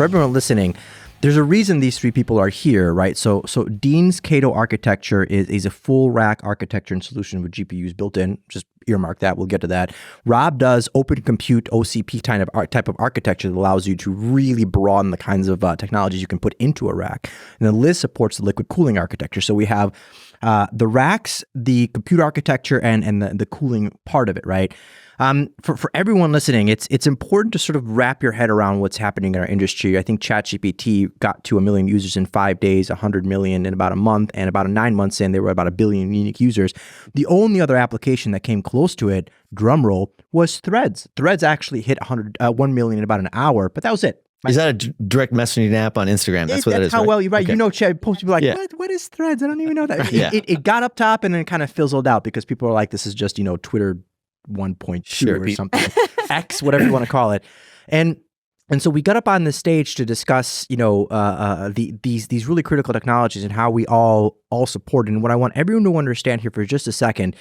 for everyone listening, there's a reason these three people are here, right? So Dean's Cato architecture is a full rack architecture and solution with GPUs built in. Just earmark that. We'll get to that. Rob does open compute OCP type of architecture that allows you to really broaden the kinds of technologies you can put into a rack. And then Liz supports the liquid cooling architecture. So we have the racks, the compute architecture, and the cooling part of it, right? For everyone listening, it's important to sort of wrap your head around what's happening in our industry. I think ChatGPT got to 1 million users in 5 days, 100 million in about a month, and about 9 months in, they were about 1 billion unique users. The only other application that came close to it, drumroll, was Threads. Threads actually hit 1 million in about an hour, but that was it. Is that a direct messaging app on Instagram? That's what that is, That's how right? well you're right. Okay. You know, most people are like, what is Threads? I don't even know that. Yeah. It got up top and then kind of fizzled out because people are like, this is just, Twitter 1.2 or something, X, whatever you want to call it. And so we got up on the stage to discuss, these really critical technologies and how we all support it. And what I want everyone to understand here for just a second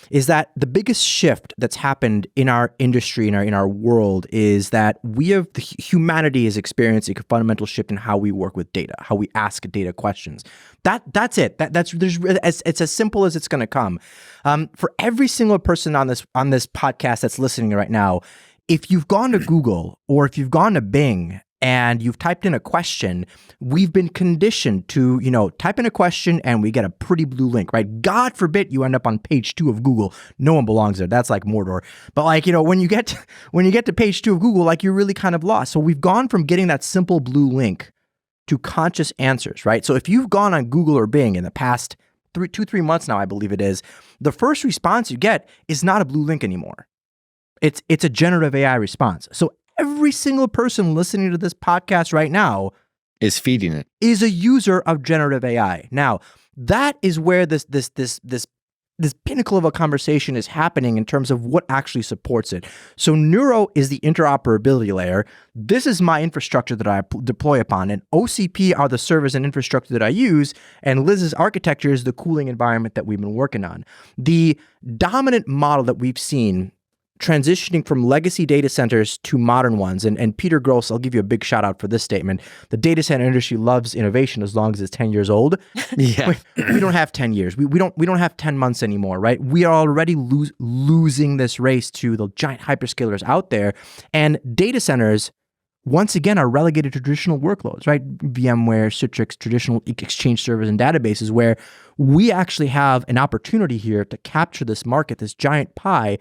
is that the biggest shift that's happened in our industry, in our world, is that humanity is experiencing a fundamental shift in how we work with data, how we ask data questions. That's it. It's as simple as it's going to come. For every single person on this podcast that's listening right now, if you've gone to Google or if you've gone to Bing and you've typed in a question, we've been conditioned to, type in a question and we get a pretty blue link, right? God forbid you end up on page 2 of Google. No one belongs there. That's like Mordor. But when you get to page 2 of Google, you're really kind of lost. So we've gone from getting that simple blue link to conscious answers, right? So if you've gone on Google or Bing in the past 3 months now, I believe it is, the first response you get is not a blue link anymore. It's a generative AI response. So every single person listening to this podcast right now is feeding it, is a user of generative AI. Now, that is where this pinnacle of a conversation is happening in terms of what actually supports it. So Neu.ro is the interoperability layer. This is my infrastructure that I deploy upon, and OCP are the servers and infrastructure that I use, and Liz's architecture is the cooling environment that we've been working on. The dominant model that we've seen transitioning from legacy data centers to modern ones. And Peter Gross, I'll give you a big shout out for this statement. The data center industry loves innovation as long as it's 10 years old. Yeah. We don't have 10 years. We don't have 10 months anymore, right? We are already losing this race to the giant hyperscalers out there. And data centers, once again, are relegated to traditional workloads, right? VMware, Citrix, traditional Exchange servers and databases, where we actually have an opportunity here to capture this market, this giant pie,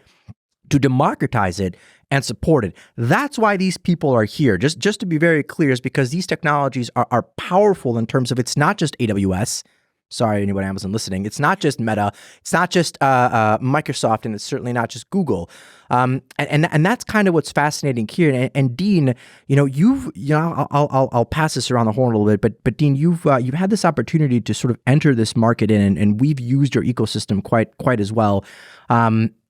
to democratize it and support it. That's why these people are here. Just to be very clear, is because these technologies are powerful in terms of it's not just AWS. Sorry, anybody Amazon listening. It's not just Meta. It's not just Microsoft, and it's certainly not just Google. And that's kind of what's fascinating here. And Dean, I'll pass this around the horn a little bit, but Dean, you've had this opportunity to sort of enter this market in, and we've used your ecosystem quite as well.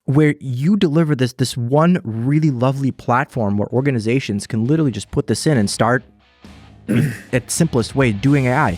Where you deliver this one really lovely platform where organizations can literally just put this in and start, at simplest way, doing AI.